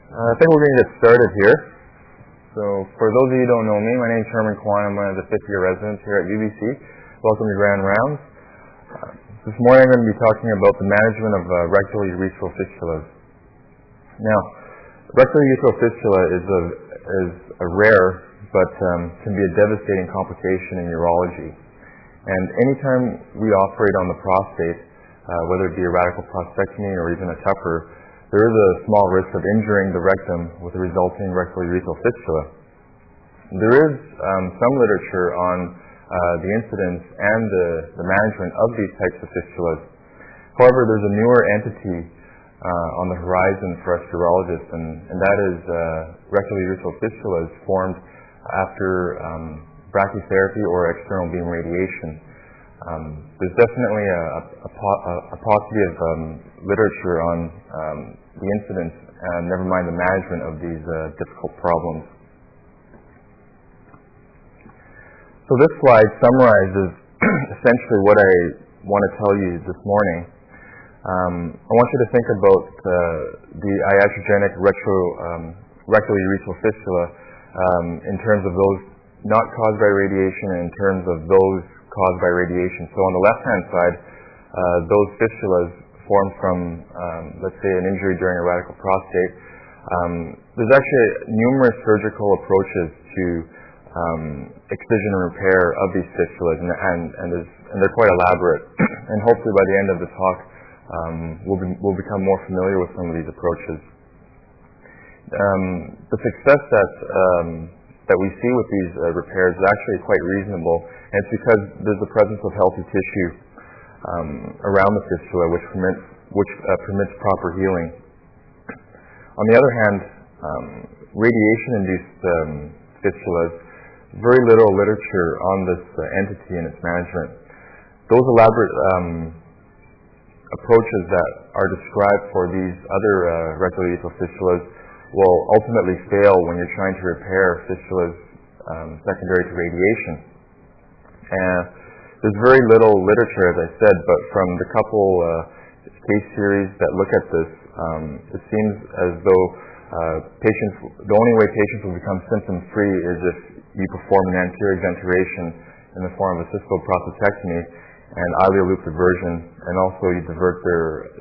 I think we're going to get started here. So for those of you who don't know me, my name is Herman Kwan. I'm one of the fifth-year residents here at UBC. Welcome to Grand Rounds. This morning I'm going to be talking about the management of rectourethral fistulas. Now, rectourethral fistula is a rare but can be a devastating complication in urology. And anytime we operate on the prostate, whether it be a radical prostatectomy or even a TUPR, there is a small risk of injuring the rectum with a resulting rectourethral fistula. There is some literature on the incidence and the management of these types of fistulas. However, there's a newer entity on the horizon for us urologists, and that is rectourethral fistulas formed after brachytherapy or external beam radiation. There's definitely a paucity of literature on the incidence, and never mind the management of these difficult problems. So this slide summarizes essentially what I want to tell you this morning. I want you to think about the iatrogenic rectourethral fistula in terms of those not caused by radiation and in terms of those caused by radiation. So on the left-hand side, those fistulas formed from, let's say, an injury during a radical prostate. There's actually numerous surgical approaches to excision and repair of these fistulas, and they're quite elaborate. And hopefully by the end of the talk, we'll become more familiar with some of these approaches. The success that we see with these repairs is actually quite reasonable, and it's because there's the presence of healthy tissue around the fistula, which permits proper healing. On the other hand, radiation-induced fistulas, very little literature on this entity and its management. Those elaborate approaches that are described for these other rectourethral fistulas will ultimately fail when you're trying to repair fistulas secondary to radiation. There's very little literature, as I said, but from the couple case series that look at this, it seems as though the only way patients will become symptom-free is if you perform an anterior exenteration in the form of a cystal prostatectomy and ileal loop diversion, and also you divert their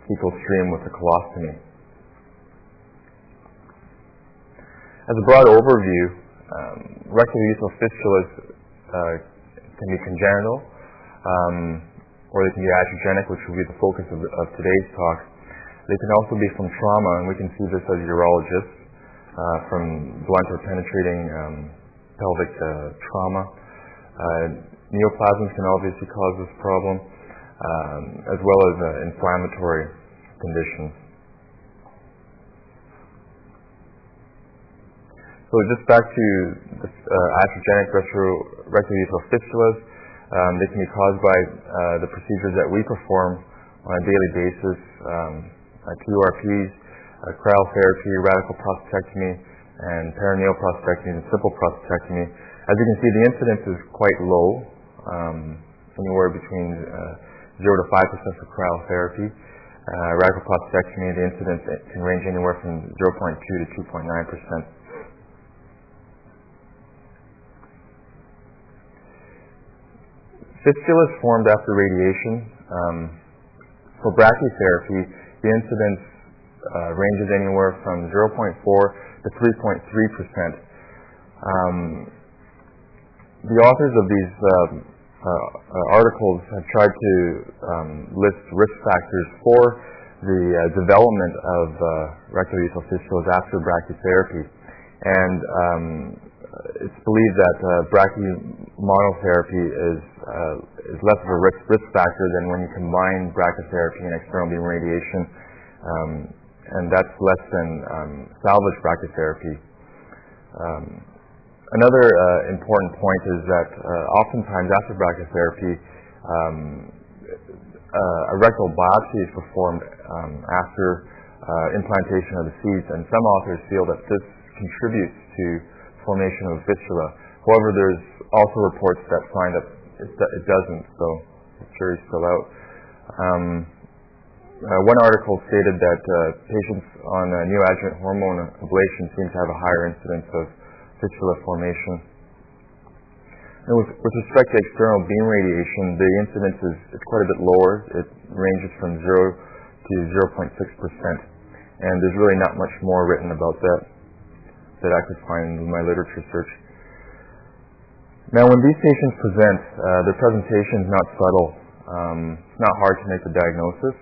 fecal stream with a colostomy. As a broad overview, rectourethral fistulas can be congenital, or they can be iatrogenic, which will be the focus of today's talk. They can also be from trauma, and we can see this as urologists, from blunt or penetrating pelvic trauma. Neoplasms can obviously cause this problem, as well as inflammatory conditions. So just back to the iatrogenic rectourethral fistulas, they can be caused by the procedures that we perform on a daily basis, QRPs, cryotherapy, radical prostatectomy, and perineal prostatectomy and simple prostatectomy. As you can see, the incidence is quite low, anywhere between 0 to 5% for cryotherapy. Radical prostatectomy, the incidence can range anywhere from 0.2 to 2.9%. Fistulas formed after radiation. For brachytherapy, the incidence ranges anywhere from 0.4 to 3.3%. The authors of these articles have tried to list risk factors for the development of rectourethral fistulas after brachytherapy, and it's believed that brachy monotherapy is less of a risk factor than when you combine brachytherapy and external beam radiation, and that's less than salvage brachytherapy. Another important point is that oftentimes after brachytherapy, a rectal biopsy is performed after implantation of the seeds, and some authors feel that this contributes to formation of fistula. However, there's also reports that find that it doesn't, so the jury's still out. One article stated that patients on neoadjuvant hormone ablation seem to have a higher incidence of fistula formation. And with respect to external beam radiation, the incidence is quite a bit lower. It ranges from 0 to 0.6%. And there's really not much more written about that I could find in my literature search. Now, when these patients present, their presentation is not subtle. It's not hard to make the diagnosis.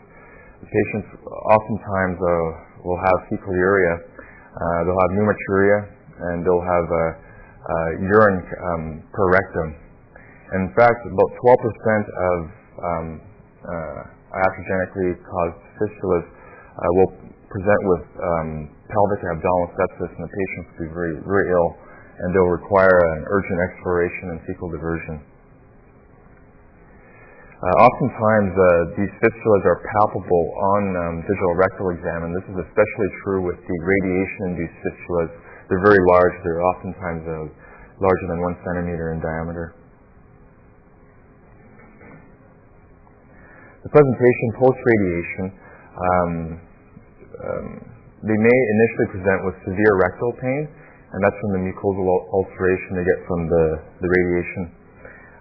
The patients oftentimes will have fecal urea, they'll have pneumaturia, and they'll have urine per rectum. And in fact, about 12% of iatrogenically caused fistulas will present with pelvic abdominal sepsis, and the patients will be very, very ill, and they'll require an urgent exploration and fecal diversion. Oftentimes, these fistulas are palpable on digital rectal exam, and this is especially true with the radiation-induced fistulas. They're very large. They're oftentimes larger than 1 centimeter in diameter. The presentation post-radiation, they may initially present with severe rectal pain, and that's from the mucosal ulceration they get from the radiation.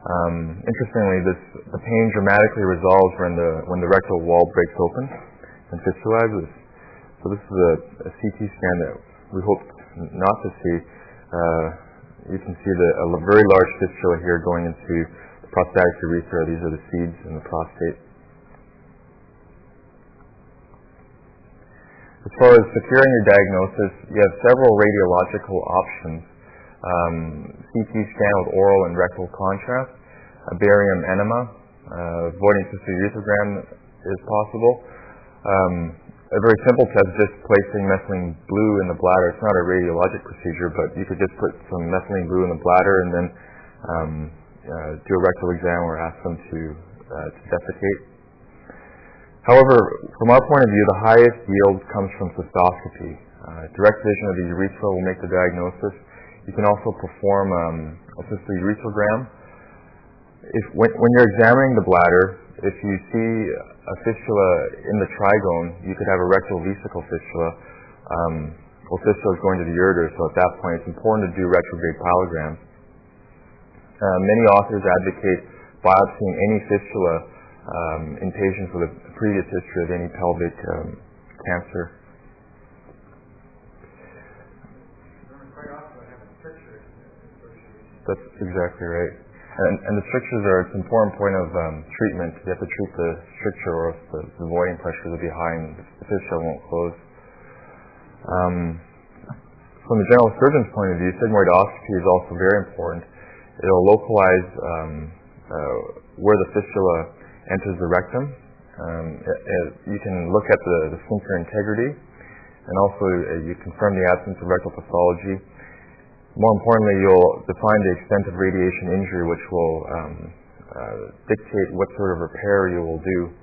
Interestingly, the pain dramatically resolves when the rectal wall breaks open and fistulizes. So this is a CT scan that we hope not to see. You can see a very large fistula here going into the prostatic urethra. These are the seeds in the prostate. As far as securing your diagnosis, you have several radiological options. CT scan with oral and rectal contrast, a barium enema, voiding cystourethrogram is possible. A very simple test is just placing methylene blue in the bladder. It's not a radiologic procedure, but you could just put some methylene blue in the bladder and then do a rectal exam or ask them to defecate. However, from our point of view, the highest yield comes from cystoscopy. Direct vision of the urethra will make the diagnosis. You can also perform a cystourethrogram. When you're examining the bladder, if you see a fistula in the trigone, you could have a rectal vesical fistula. Fistula is going to the ureter, so at that point it's important to do retrograde pyelograms. Many authors advocate biopsying any fistula in patients with a previous history of any pelvic cancer. That's exactly right. And the strictures are an important point of treatment. You have to treat the stricture, or else the voiding pressure will be high and the fistula won't close. From the general surgeon's point of view, sigmoidoscopy is also very important. It will localize where the fistula enters the rectum. You can look at the sphincter integrity, and also you confirm the absence of rectal pathology. More importantly, you'll define the extent of radiation injury, which will dictate what sort of repair you will do.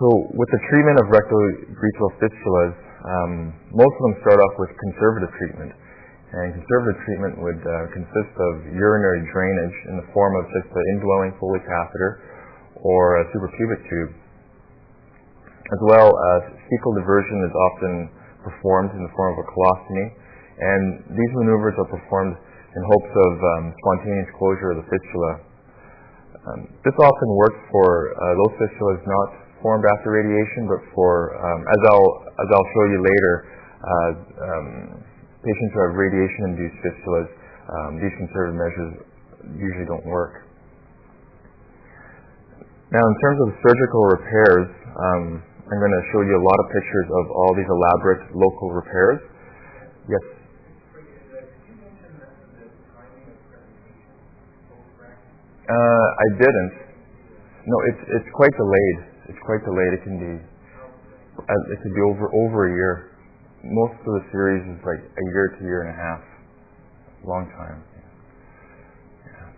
So with the treatment of rectourethral fistulas, most of them start off with conservative treatment. And conservative treatment would consist of urinary drainage in the form of just an indwelling Foley catheter or a suprapubic tube. As well, fecal diversion is often performed in the form of a colostomy, and these maneuvers are performed in hopes of spontaneous closure of the fistula. This often works for those fistulas not formed after radiation, but for, as I'll show you later, patients who have radiation-induced fistulas, these conservative measures usually don't work. Now, in terms of surgical repairs, I'm going to show you a lot of pictures of all these elaborate local repairs. Yes? I didn't. No, it's quite delayed. It's quite delayed. It can be over a year. Most of the series is like a year to a year and a half. Long time. Yeah.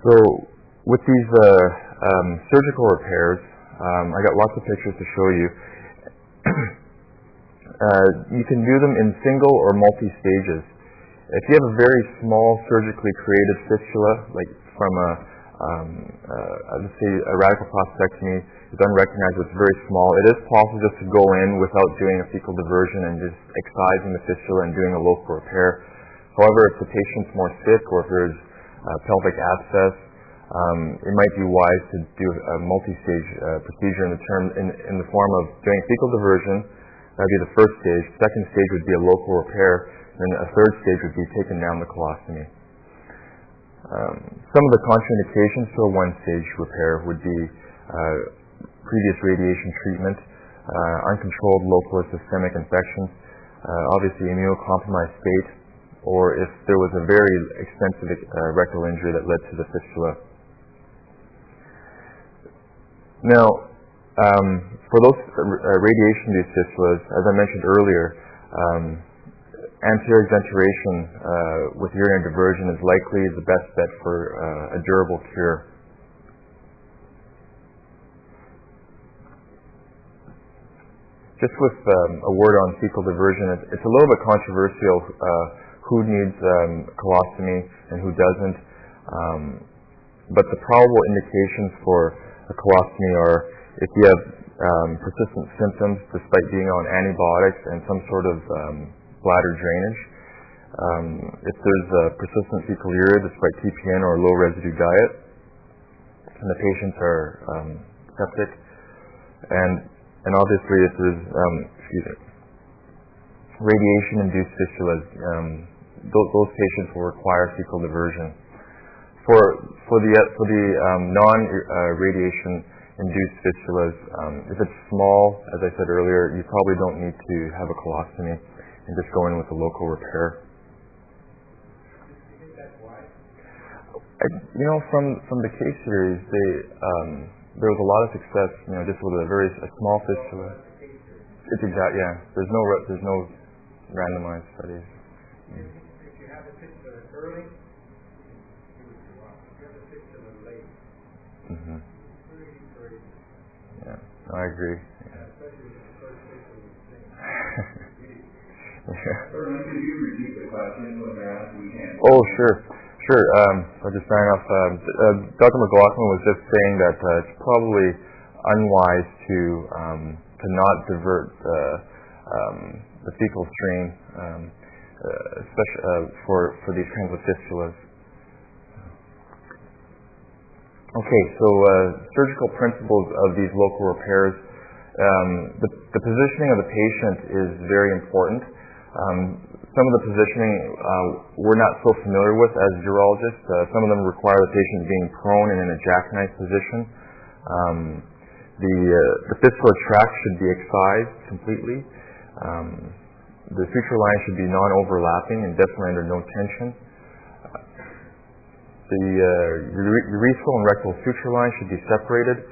So with these surgical repairs, I got lots of pictures to show you. You can do them in single or multi-stages. If you have a very small surgically created fistula, like from let's say a radical prostatectomy is unrecognized, it's very small, it is possible just to go in without doing a fecal diversion and just excising the fistula and doing a local repair. However, if the patient's more sick or if there's pelvic abscess, it might be wise to do a multi-stage procedure in the form of doing fecal diversion. That would be the first stage. Second stage would be a local repair. And a third stage would be taking down the colostomy. Some of the contraindications to a one-stage repair would be previous radiation treatment, uncontrolled local or systemic infections, obviously immunocompromised state, or if there was a very extensive rectal injury that led to the fistula. Now, for those radiation-induced fistulas, as I mentioned earlier, anterior exenteration with urinary diversion is likely the best bet for a durable cure. Just with a word on fecal diversion, it's a little bit controversial who needs colostomy and who doesn't. But the probable indications for a colostomy are if you have persistent symptoms despite being on antibiotics and some sort of bladder drainage, if there's persistent fecoluria despite TPN or low residue diet, and the patients are septic, and obviously if there's radiation-induced fistulas, those patients will require fecal diversion. For the non-radiation-induced fistulas, if it's small, as I said earlier, you probably don't need to have a colostomy and just go in with a local repair. From the case series, there was a lot of success. Just with a small fistula. It's exact. Yeah. There's no randomized studies. If you have a fistula early, you would do well. If you have a fistula late, pretty. Yeah. I agree. Yeah, especially with the first fistula thing. Herman, could you repeat the question when they're asked we can? Oh, sure. I'll just sign off. Dr. McLaughlin was just saying that it's probably unwise to not divert the fecal stream, especially for these kinds of fistulas. Okay, so surgical principles of these local repairs. The positioning of the patient is very important. Some of the positioning we're not so familiar with as urologists. Some of them require the patient being prone and in a jackknife position. The fistula tract should be excised completely. The suture line should be non-overlapping and definitely under no tension. The urethral and rectal suture line should be separated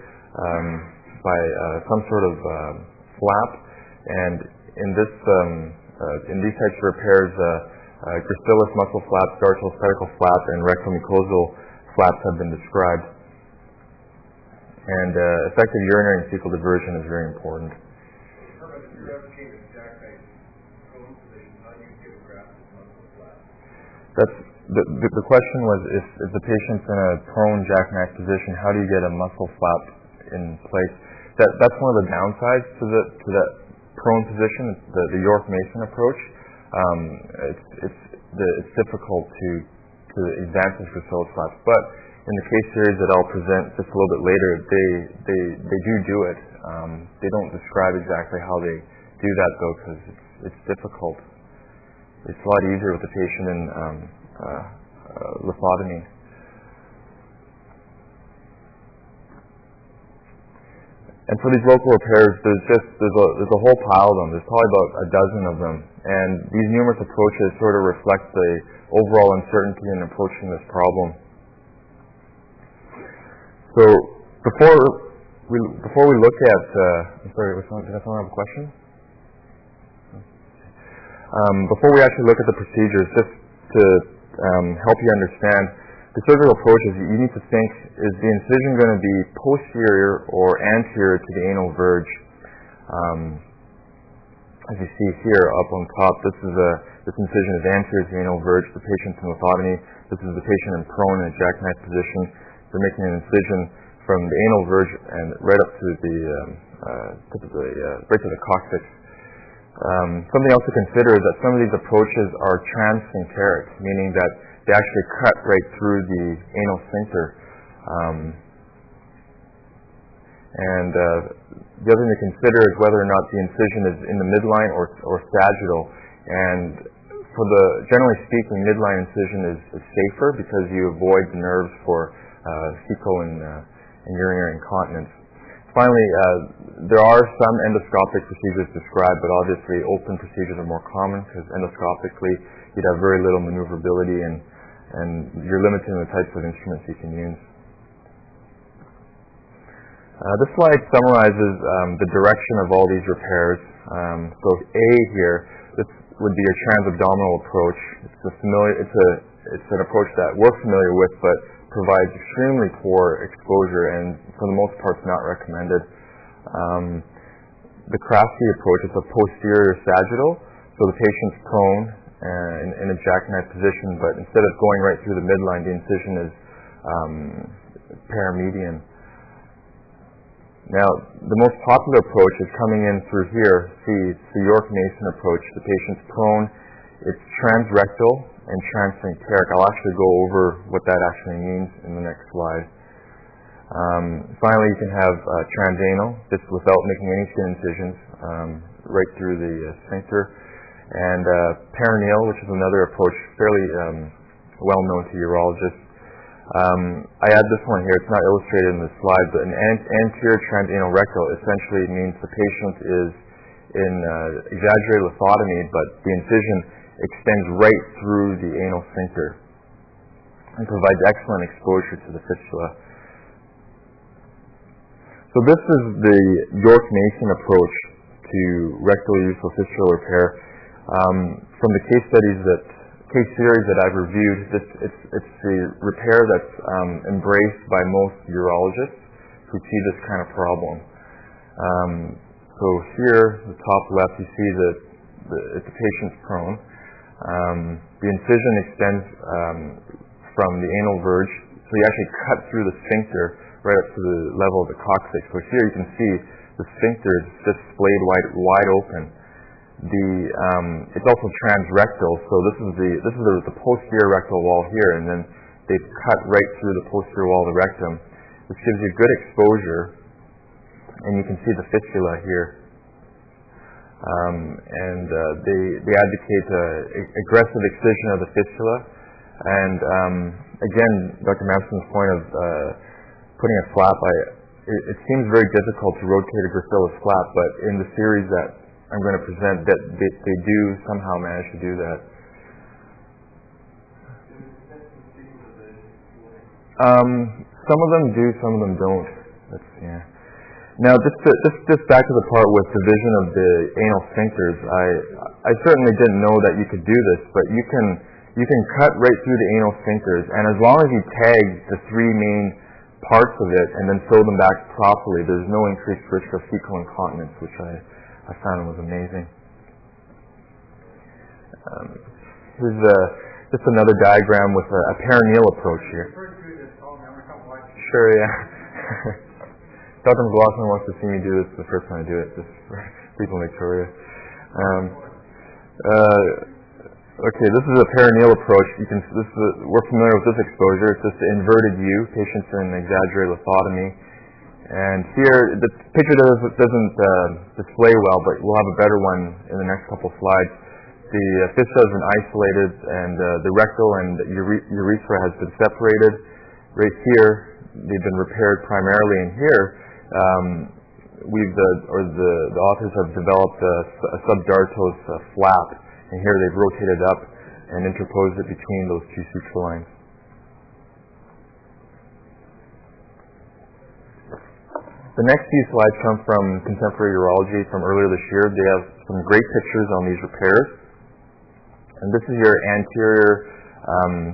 by some sort of flap, and in these types of repairs, gracilis muscle flap, pedicle flap, and rectal mucosal flaps have been described. And effective urinary and fecal diversion is very important. Herman, if you're advocating a jackknife prone position, how do you give a gracilis muscle flap? The question was if the patient's in a prone jackknife position, how do you get a muscle flap in place? That's one of the downsides to that prone position, the York-Mason approach. It's difficult to advance this gracilis flaps, but in the case series that I'll present just a little bit later, they do it. They don't describe exactly how they do that though, because it's difficult. It's a lot easier with the patient in lithotomy. And for these local repairs, there's a whole pile of them. There's probably about a dozen of them. And these numerous approaches sort of reflect the overall uncertainty in approaching this problem. So before we look at, did someone have a question? Before we actually look at the procedures, just to help you understand, the surgical approach is you need to think, is the incision going to be posterior or anterior to the anal verge? As you see here up on top, this is This incision is anterior to the anal verge. The patient's in lithotomy. This is the patient in prone in a jackknife position. They're making an incision from the anal verge and right up to the right to the coccyx. Something else to consider is that some of these approaches are transsphincteric, meaning that they actually cut right through the anal sphincter. The other thing to consider is whether or not the incision is in the midline or sagittal. And generally speaking, midline incision is safer because you avoid the nerves for fecal and urinary incontinence. Finally, there are some endoscopic procedures described, but obviously open procedures are more common because endoscopically you'd have very little maneuverability and you're limited in the types of instruments you can use. This slide summarizes the direction of all these repairs. So A here, this would be your transabdominal approach. It's an approach that we're familiar with, but provides extremely poor exposure and for the most part is not recommended. The Crafty approach is a posterior sagittal, so the patient's prone in a jackknife position, but instead of going right through the midline, the incision is paramedian. Now, the most popular approach is coming in through here. See, it's the York-Mason approach. The patient's prone. It's transrectal and transsphincteric. I'll actually go over what that actually means in the next slide. Finally, you can have transanal, just without making any skin incisions, right through the sphincter. And perineal, which is another approach fairly well known to urologists. I add this one here. It's not illustrated in the slide, but an anterior transanal rectal essentially means the patient is in exaggerated lithotomy, but the incision extends right through the anal sphincter and provides excellent exposure to the fistula. So this is the York-Mason approach to rectal urethral fistula repair. From the case series that I've reviewed, it's the repair that's embraced by most urologists who see this kind of problem. So here, the top left, you see that the patient's prone. The incision extends from the anal verge, so you actually cut through the sphincter right up to the level of the coccyx. So here you can see the sphincter is just splayed wide open. It's also transrectal, so this is the posterior rectal wall here, and then they've cut right through the posterior wall of the rectum, which gives you good exposure, and you can see the fistula here. They advocate aggressive excision of the fistula, and again, Dr. Mamson's point of putting a flap, it seems very difficult to rotate a gracilis flap, but in the series that I'm going to present, that they do somehow manage to do that. Some of them do, some of them don't. Now, just back to the part with division of the anal sphincters. I certainly didn't know that you could do this, but you can cut right through the anal sphincters, and as long as you tag the three main parts of it and then sew them back properly, there's no increased risk of fecal incontinence, which I found was amazing. Here's just another diagram with a perineal approach here. Sure, yeah. Dr. McLaughlin wants to see me do this the first time I do it, just for people in Victoria. Okay, this is a perineal approach. We're familiar with this exposure. It's just the inverted U. Patients are in exaggerated lithotomy. And here, the picture doesn't display well, but we'll have a better one in the next couple slides. The fistula has been isolated, and the rectal and urethra has been separated. Right here, they've been repaired primarily, and here, the authors have developed a subdartos flap, and here they've rotated up and interposed it between those two suture lines. The next few slides come from contemporary urology from earlier this year. They have some great pictures on these repairs. And this is your anterior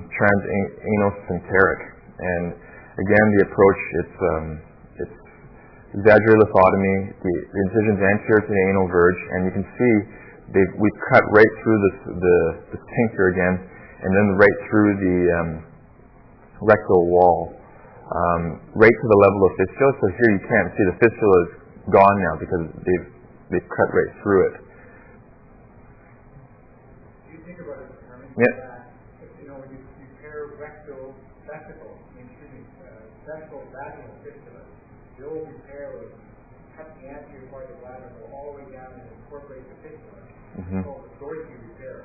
transanal sphincteric. And again, the approach, it's exaggerated lithotomy. The incision's anterior to the anal verge, and you can see we've cut right through the sphincter again, and then right through the rectal wall, right to the level of fistula. So here you can't see the fistula is gone now because they've cut right through it. Do you think about it, Herman? Yeah. When you compare rectal vesicle, vesical vaginal fistula, the old repair was cut the anterior part of the bladder, go all the way down and incorporate the fistula. It's called the Dorsey repair.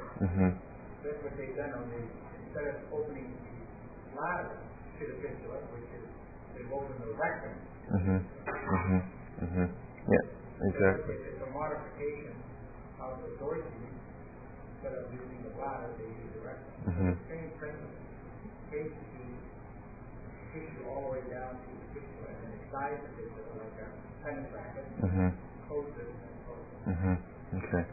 That's what they've done. Instead of opening the bladder to the fistula, which is they've opened the rectum. Yeah, exactly. It's a modification of the Dorsey. Instead of using the bladder, they use the rectum. Same principle. Take the tissue all the way down to the fistula and excise the fistula like a tennis racket. Close it and close it. Okay.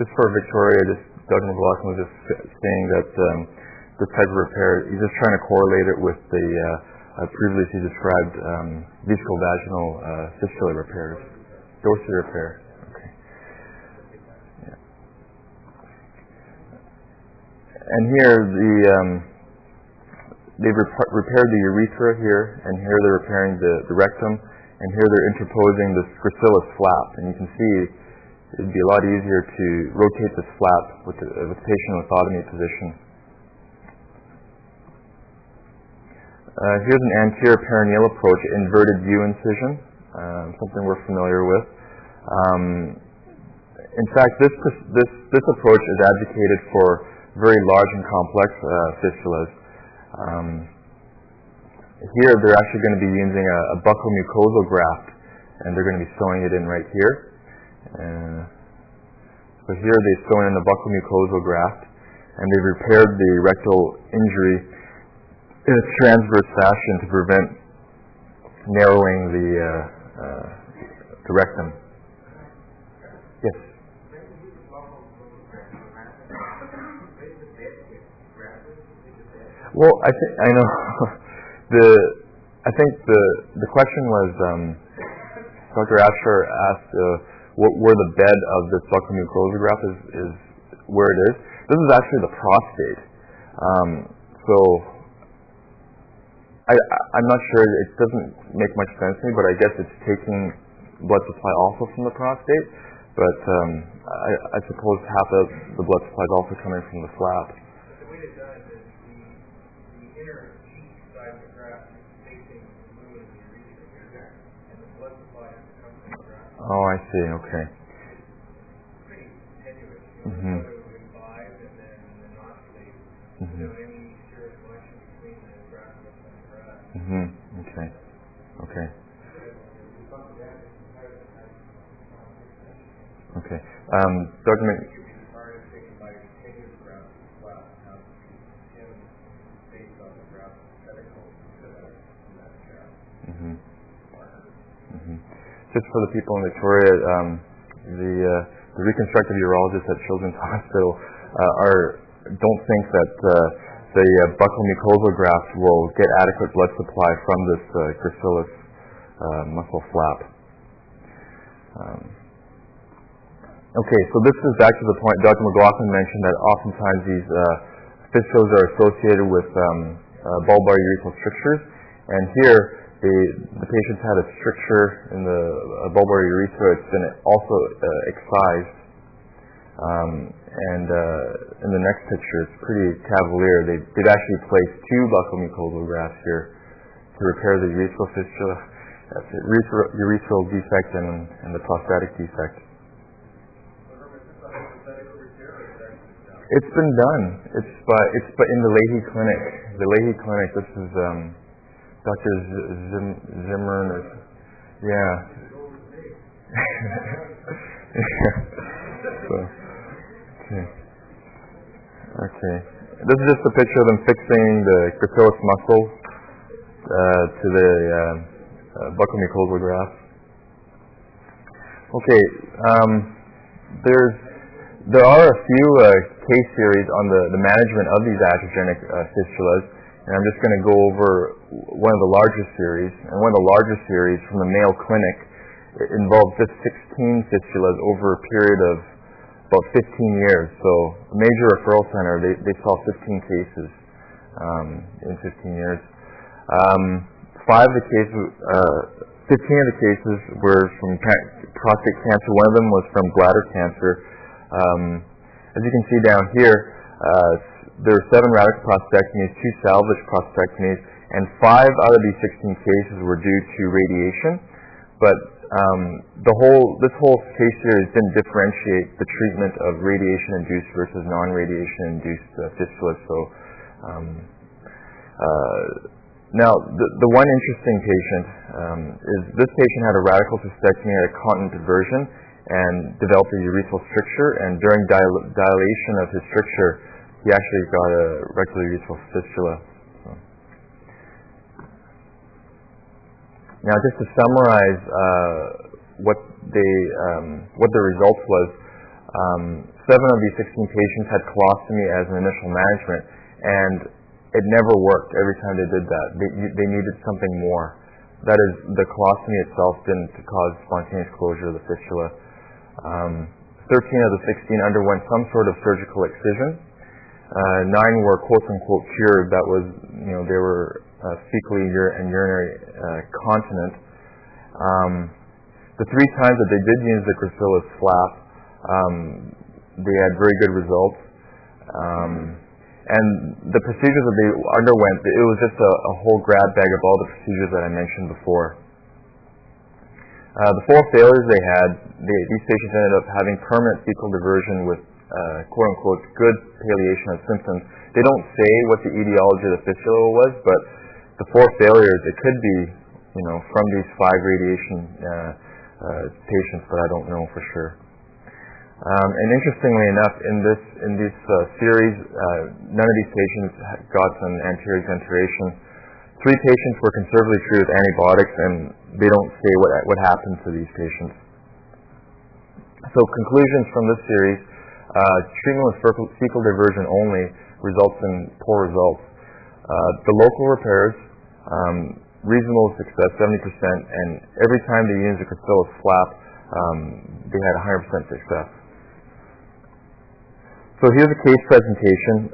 Just for Victoria, Dr. McLaughlin was just saying that this type of repair, he's just trying to correlate it with the previously described vesicovaginal fistula repairs. Dorsey repair. Okay. Yeah. And here they've repaired the urethra here, and here they're repairing the rectum, and here they're interposing this gracilis flap. And you can see it'd be a lot easier to rotate this flap with the patient in lithotomy position. Here's an anterior perineal approach, inverted U incision, something we're familiar with. In fact, this approach is advocated for very large and complex fistulas. Here they're actually going to be using a buccal mucosal graft, and they're going to be sewing it in right here. So here they sew in the buccal mucosal graft, and they've repaired the rectal injury in a transverse fashion to prevent narrowing the rectum. Yes. Well, I know I think the question was Dr. Asher asked where the bed of this buccal mucosal graft is where it is. This is actually the prostate. So I'm not sure. It doesn't make much sense to me, but I guess it's taking blood supply also from the prostate. But I suppose half of the blood supply is also coming from the flap. But the way they've done it is the inner cheek side of the graft is facing the blue and the urethra, and the blood supply has to come from the graft. Oh, I see. Okay. Pretty tenuous. So it would imbibe and then inoculate. Any serious connection between the graft and the graft. Okay. Okay. Okay. Dr. Just for the people in Victoria, the reconstructive urologists at Children's Hospital don't think that the buccal mucosal graft will get adequate blood supply from this gracilis muscle flap. Okay, so this is back to the point Dr. McLaughlin mentioned that oftentimes these fistulas are associated with bulbar urethral strictures, and here the patient's had a stricture in the bulbar urethra. It's been also excised, and in the next picture it's pretty cavalier. They've actually placed two buccal mucosal grafts here to repair the urethral fistula, urethral defect and the prostatic defect. It's been done. It's in the Leahy Clinic. The Leahy Clinic. This is Dr. Zimmerman. Yeah. Okay. This is just a picture of them fixing the gracilis muscle to the buccal mucosal graft. Okay. There are a few case series on the management of these iatrogenic fistulas, and I'm just going to go over one of the larger series. And one of the larger series from the Mayo Clinic involved just 16 fistulas over a period of about 15 years. So a major referral center, they saw 15 cases in 15 years. 15 of the cases were from prostate cancer. One of them was from bladder cancer. As you can see down here, there were 7 radical prostatectomies, 2 salvage prostatectomies, and 5 out of these 16 cases were due to radiation. But this whole case series didn't differentiate the treatment of radiation-induced versus non-radiation-induced fistulas. So now, the one interesting patient is this patient had a radical cystectomy at a continent diversion and developed a urethral stricture, and during dilation of his stricture, he actually got a rectal urethral fistula. So. Now, just to summarize what the results was, 7 of these 16 patients had colostomy as an initial management, and it never worked every time they did that. They needed something more. That is, the colostomy itself didn't cause spontaneous closure of the fistula. 13 of the 16 underwent some sort of surgical excision. 9 were quote-unquote cured. That was, they were fecally and urinary continent. The 3 times that they did use the gracilis flap, they had very good results. And the procedures that they underwent, it was just a whole grab bag of all the procedures that I mentioned before. The 4 failures they had, these patients ended up having permanent fecal diversion with quote-unquote good palliation of symptoms. They don't say what the etiology of the fistula was, but the 4 failures, it could be, from these 5 radiation patients, but I don't know for sure. And interestingly enough, in this series, none of these patients got some anterior exenteration. 3 patients were conservatively treated with antibiotics, and they don't say what happened to these patients. So conclusions from this series: treatment with fecal diversion only results in poor results. The local repairs, reasonable success, 70%, and every time they used the gracilis flap, they had 100% success. So here's a case presentation.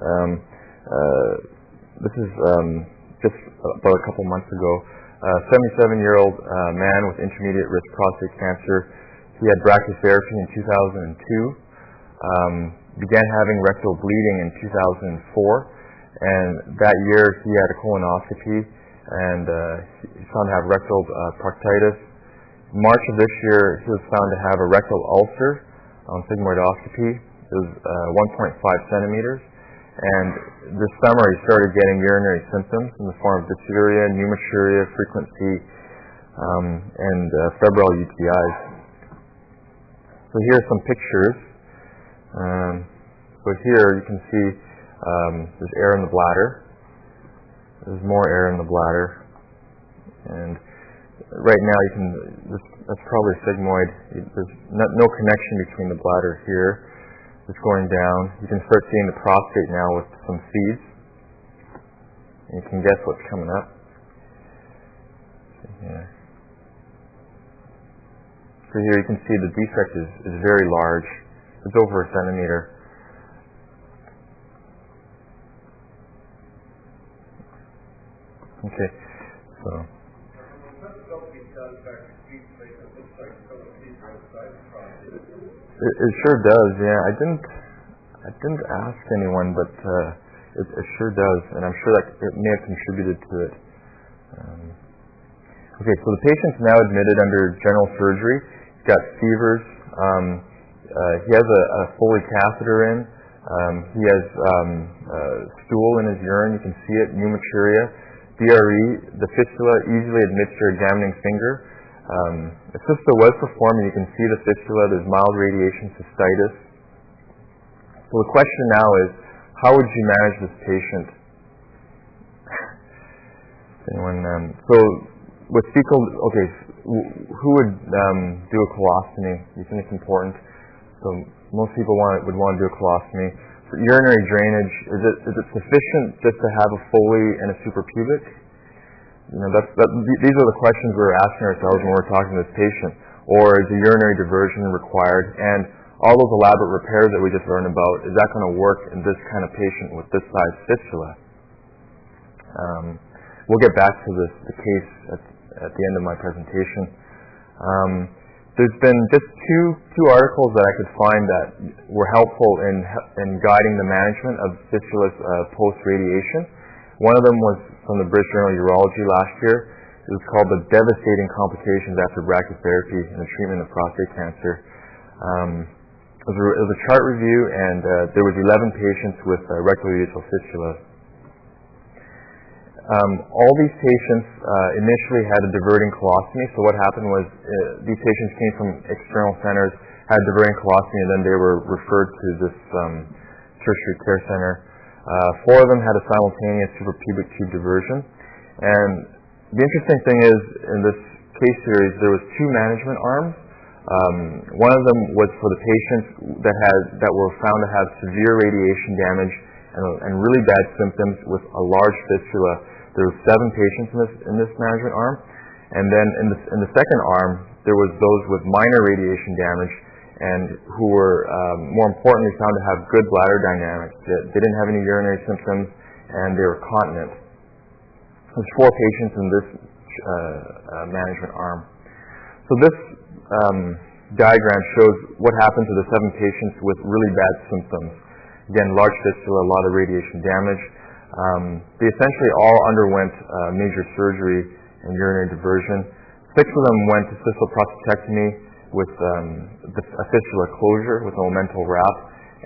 This is just about a couple months ago. A 77-year-old man with intermediate risk prostate cancer. He had brachytherapy in 2002. Began having rectal bleeding in 2004. And that year he had a colonoscopy and he was found to have rectal proctitis. In March of this year he was found to have a rectal ulcer on sigmoidoscopy. It was 1.5 centimeters, and this summer he started getting urinary symptoms in the form of dysuria, pneumaturia, frequency, and febrile UTIs. So here are some pictures. So here you can see there's air in the bladder. There's more air in the bladder, and right now that's probably sigmoid. There's no connection between the bladder here. It's going down. You can start seeing the prostate now with some seeds. And you can guess what's coming up. So here you can see the defect is very large. It's over a centimeter. Okay, so. It sure does, yeah. I didn't ask anyone, but it sure does, and I'm sure that it may have contributed to it. Okay, so the patient's now admitted under general surgery. He's got fevers. He has a Foley catheter in. He has stool in his urine. You can see it, pneumaturia, DRE. The fistula easily admits your examining finger. A fistula was performed, and you can see the fistula. There's mild radiation cystitis. So the question now is, how would you manage this patient? So with fecal, okay, who would do a colostomy? You think it's important? So most people would want to do a colostomy. For urinary drainage, is it sufficient just to have a Foley and a suprapubic? These are the questions we're asking ourselves when we're talking to this patient. Or is a urinary diversion required? And all those elaborate repairs that we just learned about, is that going to work in this kind of patient with this size fistula? We'll get back to the case at the end of my presentation. There's been just two articles that I could find that were helpful in guiding the management of fistulas post-radiation. One of them was from the British Journal of Urology last year. It was called "The Devastating Complications After Brachytherapy in the Treatment of Prostate Cancer." It was a chart review, and there was 11 patients with rectourethral fistula. All these patients initially had a diverting colostomy. So what happened was these patients came from external centers, had diverting colostomy, and then they were referred to this tertiary care center. 4 of them had a simultaneous suprapubic tube diversion. And the interesting thing is, in this case series, there was 2 management arms. One of them was for the patients that were found to have severe radiation damage and really bad symptoms with a large fistula. There were 7 patients in this management arm, and then in the second arm there was those with minor radiation damage and who were more importantly found to have good bladder dynamics. They didn't have any urinary symptoms and they were continent. There's 4 patients in this management arm. So this diagram shows what happened to the 7 patients with really bad symptoms. Again, large fistula, a lot of radiation damage. They essentially all underwent major surgery and urinary diversion. 6 of them went to cystal prostatectomy with a fistula closure with a momental wrap,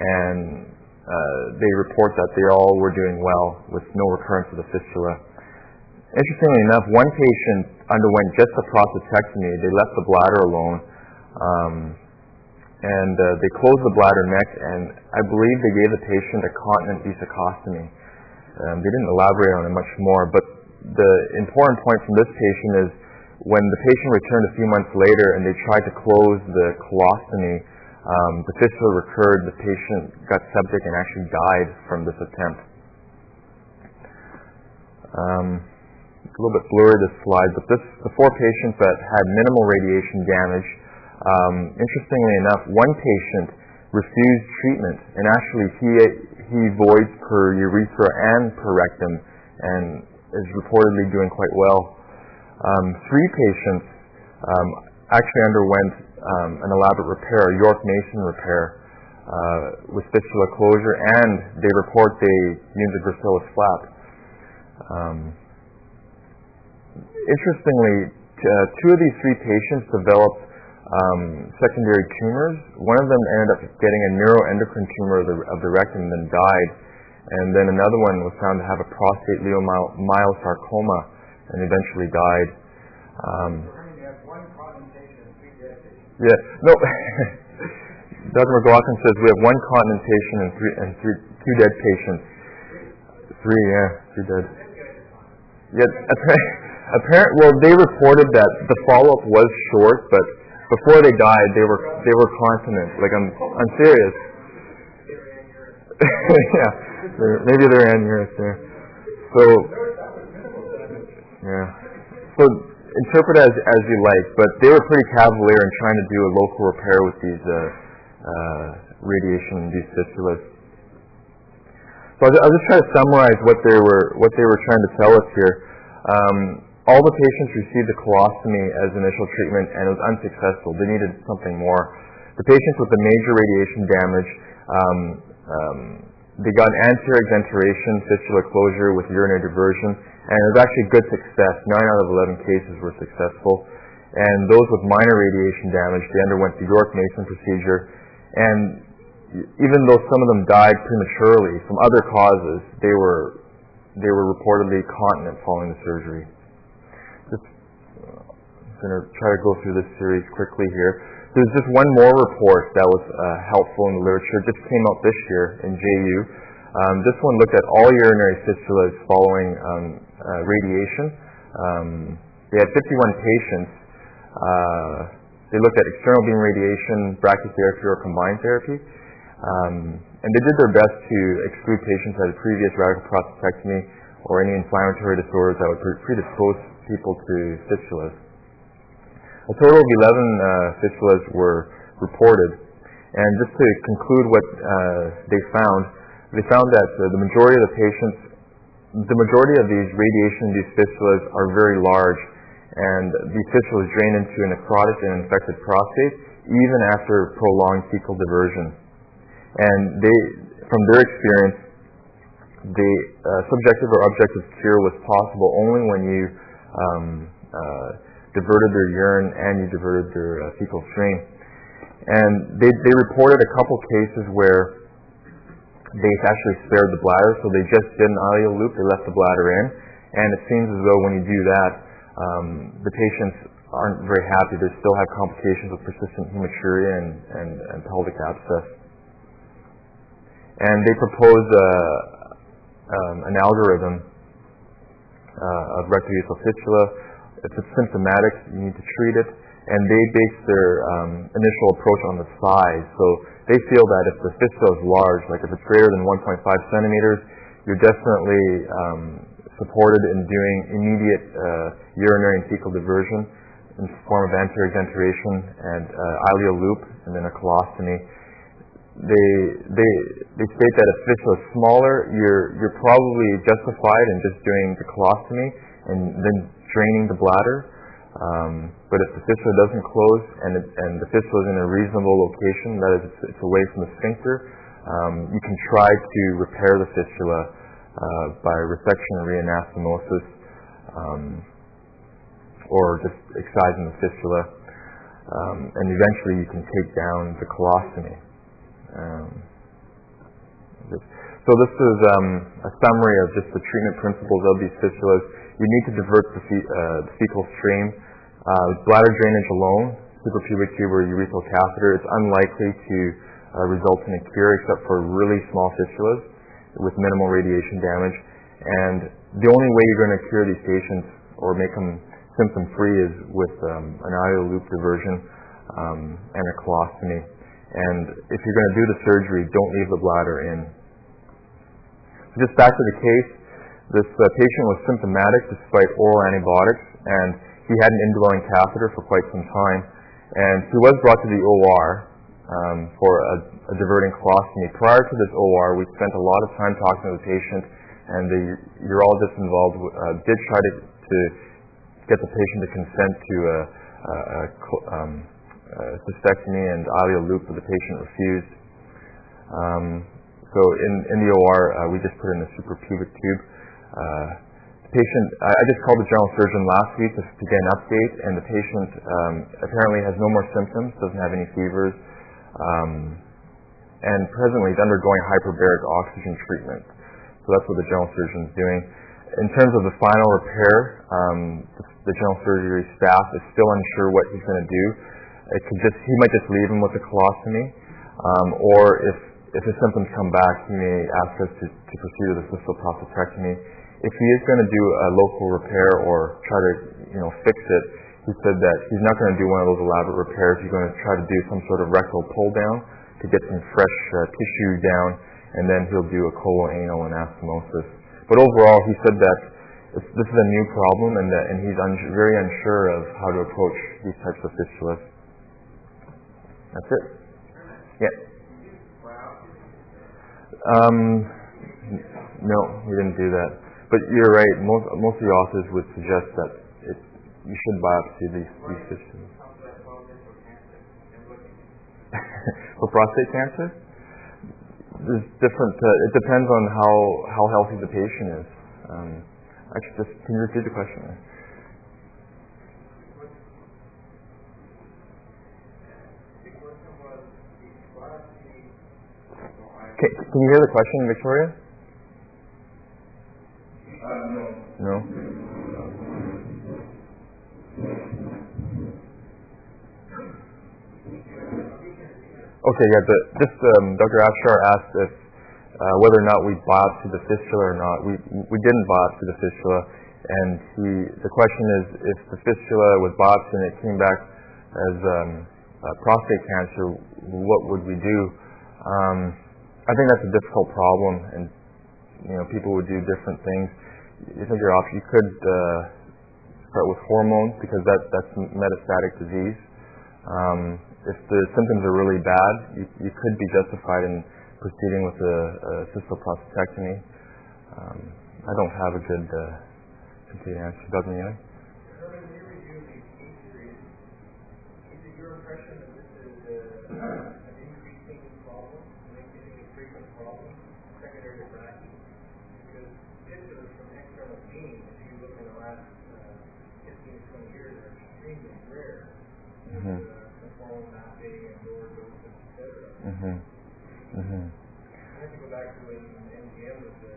and they report that they all were doing well with no recurrence of the fistula. Interestingly enough, 1 patient underwent just a prostatectomy. They left the bladder alone, and they closed the bladder neck, and I believe they gave the patient a continent vesicostomy. They didn't elaborate on it much more, but the important point from this patient is when the patient returned a few months later and they tried to close the colostomy, the fistula recurred, the patient got septic and actually died from this attempt. It's a little bit blurry, this slide, but the 4 patients that had minimal radiation damage, interestingly enough, 1 patient refused treatment, and actually he voids per urethra and per rectum and is reportedly doing quite well. 3 patients actually underwent an elaborate repair, a York Mason repair with fistula closure, and they report they used a gracilis flap. Interestingly, 2 of these 3 patients developed secondary tumors. One of them ended up getting a neuroendocrine tumor of the rectum and then died. And then another one was found to have a prostate leiomyosarcoma and eventually died. You have 1 continent patient and 3 dead patients. Yeah, no. Dr. McLaughlin says we have 1 continent patient and 2 dead patients. 3 dead. Yeah, well, they reported that the follow-up was short, but before they died, they were continent. Like, I'm serious. Yeah, maybe they're aneurysm there. So, yeah. So interpret it as you like, but they were pretty cavalier in trying to do a local repair with these radiation-induced fistulas. So I'll just try to summarize what they were trying to tell us here. All the patients received a colostomy as initial treatment, and it was unsuccessful. They needed something more. The patients with the major radiation damage, they got anterior exenteration, fistula closure with urinary diversion, and it was actually good success. 9 out of 11 cases were successful. And those with minor radiation damage, they underwent the York Mason procedure, and even though some of them died prematurely from other causes, they were reportedly continent following the surgery. I'm going to try to go through this series quickly here. There's just one more report that was helpful in the literature. It just came out this year in JU. This one looked at all urinary fistulas following radiation. They had 51 patients. They looked at external beam radiation, brachytherapy, or combined therapy. And they did their best to exclude patients that had previous radical prostatectomy or any inflammatory disorders that would predispose people to fistulas. A total of 11 fistulas were reported, And just to conclude what they found that the majority of the patients, the majority of these radiation-induced fistulas are very large, and these fistulas drain into a necrotic and infected prostate even after prolonged fecal diversion. And from their experience, the subjective or objective cure was possible only when you diverted their urine and you diverted their fecal stream. And they reported a couple cases where they actually spared the bladder, so they just did an ileal loop, they left the bladder in, and it seems as though when you do that, the patients aren't very happy. They still have complications with persistent hematuria and pelvic abscess. And they proposed an algorithm of rectourethral fistula. If it's symptomatic, you need to treat it. And they base their initial approach on the size. So they feel that if the fistula is large, like if it's greater than 1.5 centimeters, you're definitely supported in doing immediate urinary and fecal diversion in the form of anterior exenteration and ileal loop, and then a colostomy. They state that if fistula is smaller, you're probably justified in just doing the colostomy and then draining the bladder. But if the fistula doesn't close and the fistula is in a reasonable location, that is, it's away from the sphincter, you can try to repair the fistula by resection and reanastomosis, or just excising the fistula, and eventually you can take down the colostomy. So this is a summary of just the treatment principles of these fistulas. You need to divert the fecal stream. Bladder drainage alone, suprapubic tube or urethral catheter, it's unlikely to result in a cure except for really small fistulas with minimal radiation damage. And the only way you're going to cure these patients or make them symptom-free is with an ileal loop diversion and a colostomy. And if you're going to do the surgery, don't leave the bladder in. So just back to the case, this patient was symptomatic despite oral antibiotics, and he had an indwelling catheter for quite some time. And he was brought to the OR for a diverting colostomy. Prior to this OR, we spent a lot of time talking to the patient, and the urologist involved did try to get the patient to consent to a cystectomy and ileal loop, but the patient refused. So in the OR, we just put in a suprapubic tube. The patient, I just called the general surgeon last week to get an update, and the patient apparently has no more symptoms, doesn't have any fevers, and presently is undergoing hyperbaric oxygen treatment. So that's what the general surgeon is doing. In terms of the final repair, the general surgery staff is still unsure what he's going to do. He might just leave him with a colostomy, or if his symptoms come back, he may ask us to proceed with a cystal prostatectomy. If he is going to do a local repair or try to fix it, he said that he's not going to do one of those elaborate repairs. He's going to try to do some sort of rectal pull down to get some fresh tissue down, and then he'll do a coloanal anastomosis. But overall, he said that this is a new problem, and he's very unsure of how to approach these types of fistulas. That's it. Yeah. No, we didn't do that. But you're right. Most of the authors would suggest that you should biopsy these fistulas. For prostate cancer, there's different. It depends on how healthy the patient is. Actually, can you repeat the question? Can you hear the question, Victoria? No. Okay, yeah. Dr. Afshar asked if whether or not we biopsied the fistula or not. We didn't biopsy the fistula, and the question is if the fistula was biopsied and it came back as prostate cancer, what would we do? I think that's a difficult problem, and people would do different things. I think you could start with hormones because that's metastatic disease. If the symptoms are really bad, you could be justified in proceeding with a cystoprostatectomy. I don't have a good complete answer. Dr. Young? Herman, when you review these histories, is it your impression that this is an increasing problem, an increasingly frequent problem, secondary to brachy? Because fistulas from external genes, if you look in the last 15 to 20 years, are extremely rare. Conformal mapping and lower doses, etc. I have to go back to when MGM was a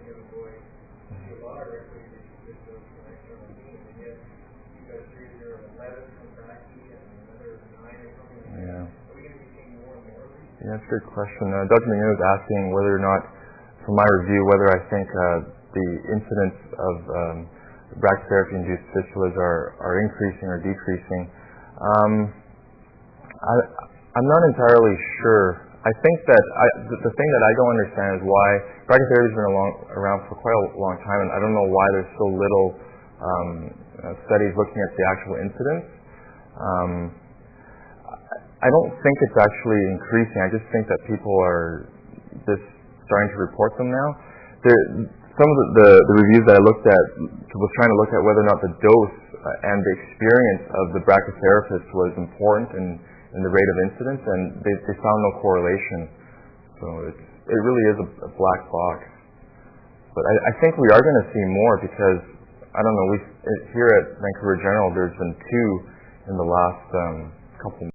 young boy. You see a lot of rectory fistulas from external genes, and yet you've got a series here of 11 from brachy and another 9 or something like that. Are we going to be seeing more and more of these? Yeah, that's a good question. Dr. McNeil is asking whether or not, from my review, whether I think the incidence of brachytherapy-induced fistulas are increasing or decreasing. I'm not entirely sure. I think that the thing that I don't understand is why brachytherapy has been around for quite a long time, and I don't know why there's so little studies looking at the actual incidence. I don't think it's actually increasing. I just think that people are just starting to report them now. Some of the reviews that I looked at was trying to look at whether or not the dose and the experience of the brachytherapist was important in the rate of incidence, and they found no correlation. So it really is a black box. But I think we are going to see more because, I don't know, here at Vancouver General, there's been 2 in the last couple